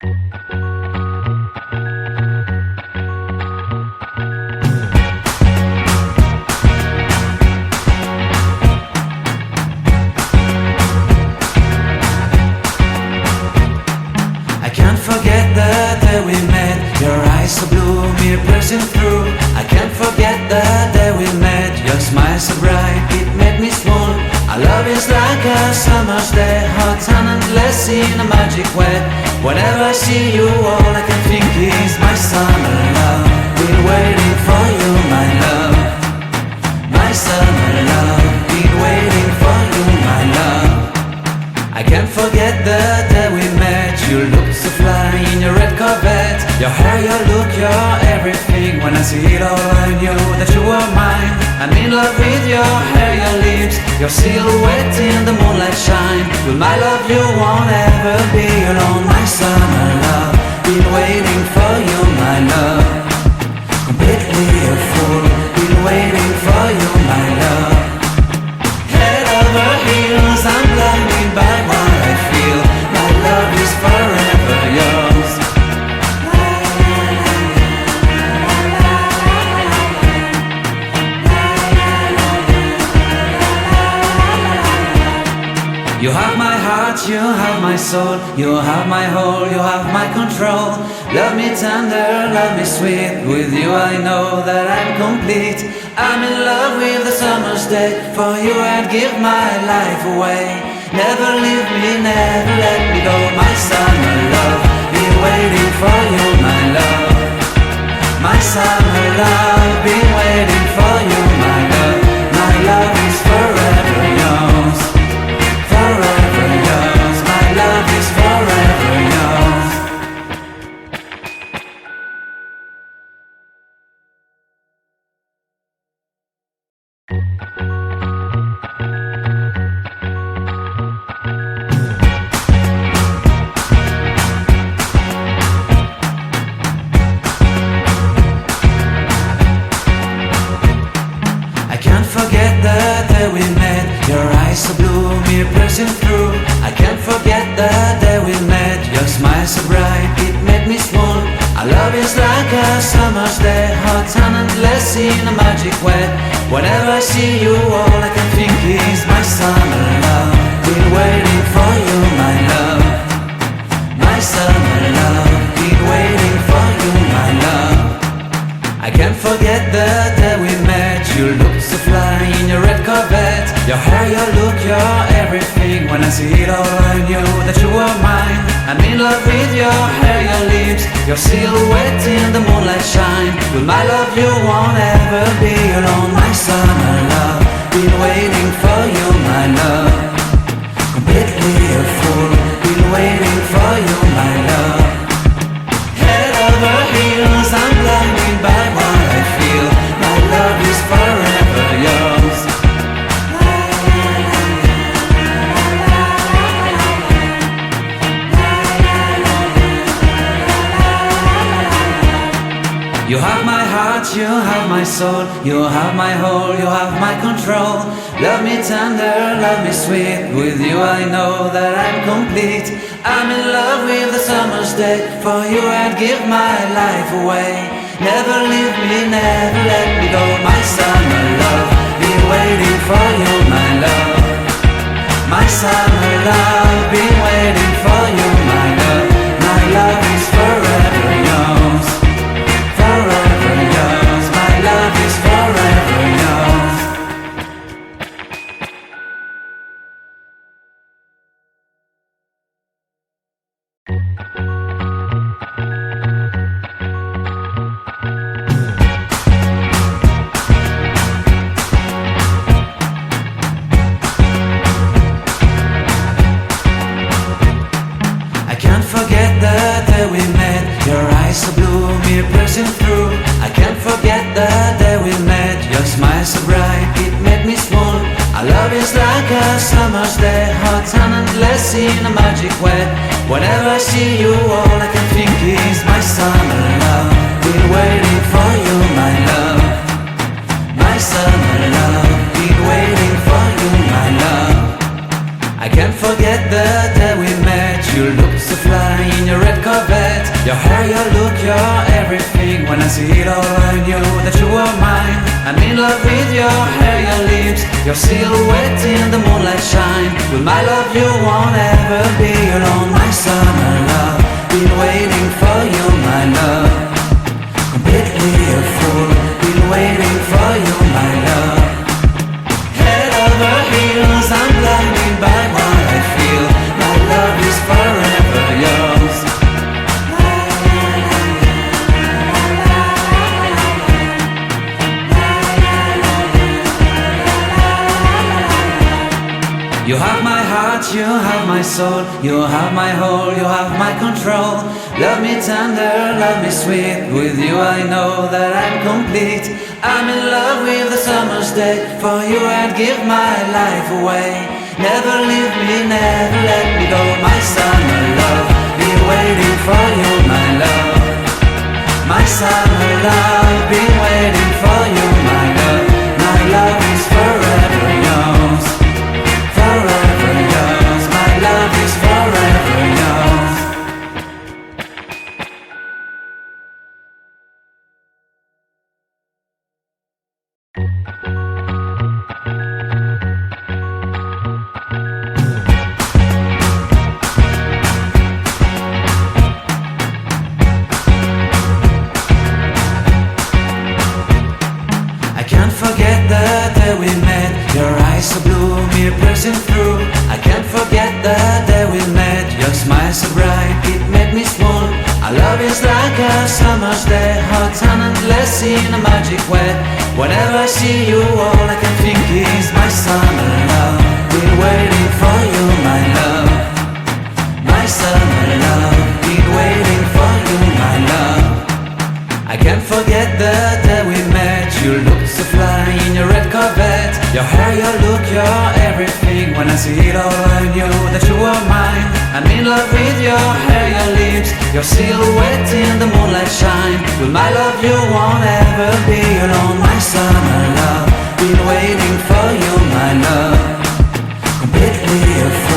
I can't forget the day we met. Your eyes so blue, me piercing through. I can't forget the day we met. Your smile so bright, it made me swoon. Our love is like a summer's day, hot and endless in a magic way. Whenever I see you, all I can think is my summer love. Been waiting for you, my love. My summer love. Been waiting for you, my love. I can't forget the day we met. You looked so fly in your red Corvette. Your hair, your look, your everything. When I see it all, I knew that you were mine. I'm in love with your hair, your lips, your silhouette in the moonlight shine. With my love you won't ever be alone. My summer love, been waiting for you, my love. Completely a fool, been waiting for you, my love. Head over heels, I'm blinded by what I feel. My love is forever yours. You have my heart, you have my soul, you have my whole, you have my control. Love me tender, love me sweet. With you I know that I'm complete. I'm in love with the summer's day. For you I'd give my life away. Never leave me, never let me go. My summer love, been waiting for you, my love. My summer love, been waiting for you, my love. My love is forever yours. Forever yours, my love is forever yours. I can't forget the day we met. Your eyes so blue, me piercing through. I can't forget the day we met. Your smile so bright, it made me swoon. Our love is like a summer's day, hot and endless in a magic way. Whenever I see you, all I can think is my summer love. Been waiting for you, my love. My summer love. Been waiting for you, my love. I can't forget the day we met. You looked so fly in your red Corvette. Your hair, your look, your everything. When I see it all, I knew that you were mine. I'm in love with your hair, your lips, your silhouette in the moonlight shine. With my love you won't ever be alone. My summer love, been waiting for you, my love. Completely a fool, been waiting for you, my love. Head over heels, I'm blinded by what I feel. My love is forever yours. You have my heart, you have my soul, you have my whole, you have my control. Love me tender, love me sweet. With you I know that I'm complete. I'm in love with the summer's day. For you I'd give my life away. Never leave me, never let me go. My summer love, been waiting for you, my love. My summer love, been waiting for you, my love. My love is forever yours. Forever yours, my love is forever yours. I can't forget the day we met. Your eyes so blue, me piercing through. I can't forget the day we met. Your smile so bright, it made me swoon. Our love is like a summer's day, hot and endless in a magic way. Whenever I see you, all I can think is my summer love. Been waiting for you, my love. My summer love. Been waiting for you, my love. I can't forget the day we met. You looked so fly in your red Corvette. Your hair, your look, your everything. When I see it all, I knew that you were mine. I'm in love with your hair, your lips, your silhouette in the moonlight shine. With my love you won't ever be alone. My summer love, been waiting for you, my love. Completely a fool, been waiting for you, my love. Head over heels, I'm blinded by what I feel. My love is forever yours. You have my heart, you have my soul, you have my whole, you have my control. Love me tender, love me sweet, with you I know that I'm complete. I'm in love with the summer's day, for you I'd give my life away. Never leave me, never let me go, my summer love, been waiting for you, my love. My summer love, been waiting for you, my love. My love is forever yours. Forever yours, my love is forever yours. I can't forget the day we met. Your eyes so blue, me piercing through. I can't forget the day we met. Your smile so bright, it made me swoon. Our love is like a summer's day, hot and endless in a magic way. Whenever I see you, all I can think is my summer love. Been waiting for you, my love. My summer love, been waiting for you, my love. I can't forget the day we met. You looked so fly in your red Corvette. Your hair, your look, your everything. When I see it all, I knew that you were mine. I'm in love with your hair, your lips, your silhouette in the moonlight shine. With my love you won't ever be alone. My summer love, been waiting for you, my love. Completely a fool.